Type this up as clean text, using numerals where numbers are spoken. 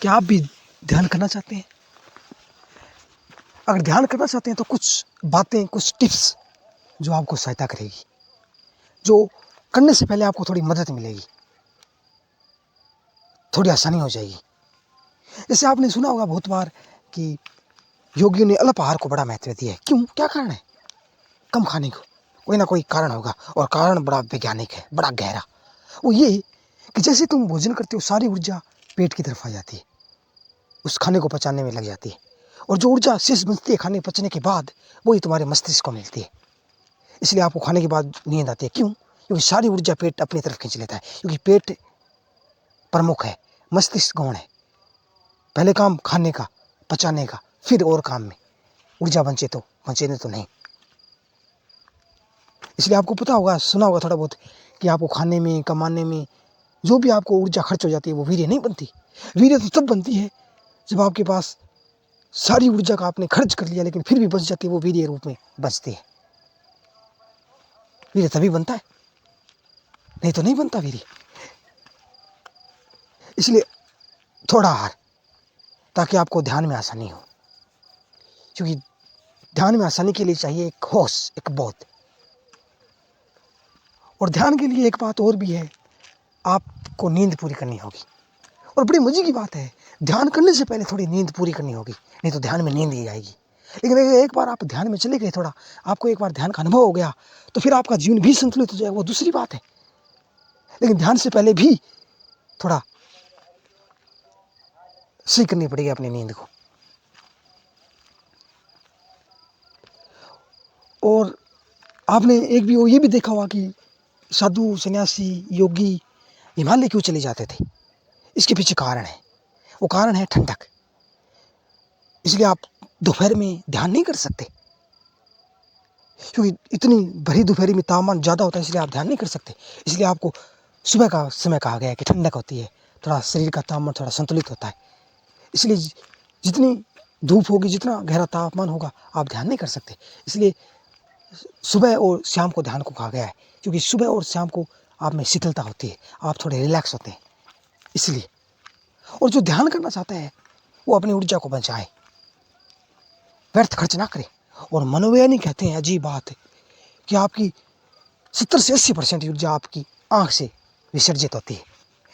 क्या आप भी ध्यान करना चाहते हैं? अगर ध्यान करना चाहते हैं तो कुछ बातें, कुछ टिप्स जो आपको सहायता करेगी, जो करने से पहले आपको थोड़ी मदद मिलेगी, थोड़ी आसानी हो जाएगी। जैसे आपने सुना होगा बहुत बार कि योगियों ने अल्पाहार को बड़ा महत्व दिया है। क्यों? क्या कारण है कम खाने को? कोई ना कोई कारण होगा, और कारण बड़ा वैज्ञानिक है, बड़ा गहरा। वो ये कि जैसे तुम भोजन करते हो, सारी ऊर्जा पेट की तरफ आ जाती है, उस खाने को पचाने में लग जाती है, और जो ऊर्जा शेष बचती है खाने पचने के बाद, वही तुम्हारे मस्तिष्क को मिलती है। इसलिए आपको खाने के बाद नींद आती है। क्यों? क्योंकि सारी ऊर्जा पेट अपनी तरफ खींच लेता है, क्योंकि पेट प्रमुख है, मस्तिष्क गौण है। पहले काम खाने का, पचाने का, फिर और काम में ऊर्जा बचे तो बचे, नहीं तो नहीं। इसलिए आपको पता होगा, सुना होगा थोड़ा बहुत कि आपको खाने में, कमाने में जो भी आपको ऊर्जा खर्च हो जाती है, वो वीर्य नहीं बनती। वीर्य तो तब बनती है जब आपके पास सारी ऊर्जा का आपने खर्च कर लिया, लेकिन फिर भी बच जाती है, वो वीर्य रूप में बचती है। वीर्य तभी बनता है, नहीं तो नहीं बनता वीर्य। इसलिए थोड़ा आहार, ताकि आपको ध्यान में आसानी हो। क्योंकि ध्यान में आसानी के लिए चाहिए एक होश, एक बोध। और ध्यान के लिए एक बात और भी है, आपको नींद पूरी करनी होगी। और बड़ी मजे की बात है, ध्यान करने से पहले थोड़ी नींद पूरी करनी होगी, नहीं तो ध्यान में नींद ही आएगी। लेकिन एक बार आप ध्यान में चले गए, थोड़ा आपको एक बार ध्यान का अनुभव हो गया, तो फिर आपका जीवन भी संतुलित हो जाएगा, वो दूसरी बात है। लेकिन ध्यान से पहले भी थोड़ा सही करनी पड़ेगी अपनी नींद को। और आपने एक भी ये भी देखा होगा कि साधु, सन्यासी, योगी हिमालय क्यों चले जाते थे? इसके पीछे कारण है, वो कारण है ठंडक। इसलिए आप दोपहर में ध्यान नहीं कर सकते, क्योंकि इतनी भरी दोपहरी में तापमान ज़्यादा होता है, इसलिए आप ध्यान नहीं कर सकते। इसलिए आपको सुबह का समय कहा गया है कि ठंडक होती है, थोड़ा शरीर का तापमान थोड़ा संतुलित होता है। इसलिए जितनी धूप होगी, जितना गहरा तापमान होगा, आप ध्यान नहीं कर सकते। इसलिए सुबह और शाम को ध्यान को कहा गया है, क्योंकि सुबह और शाम को आप में शीतलता होती है, आप थोड़े रिलैक्स होते हैं इसलिए। और जो ध्यान करना चाहता है, वो अपनी ऊर्जा को बचाए, व्यर्थ खर्च ना करे। और मनोवैज्ञानिक कहते हैं, अजीब बात है, कि आपकी 70 से 80% ऊर्जा आपकी आँख से विसर्जित होती है।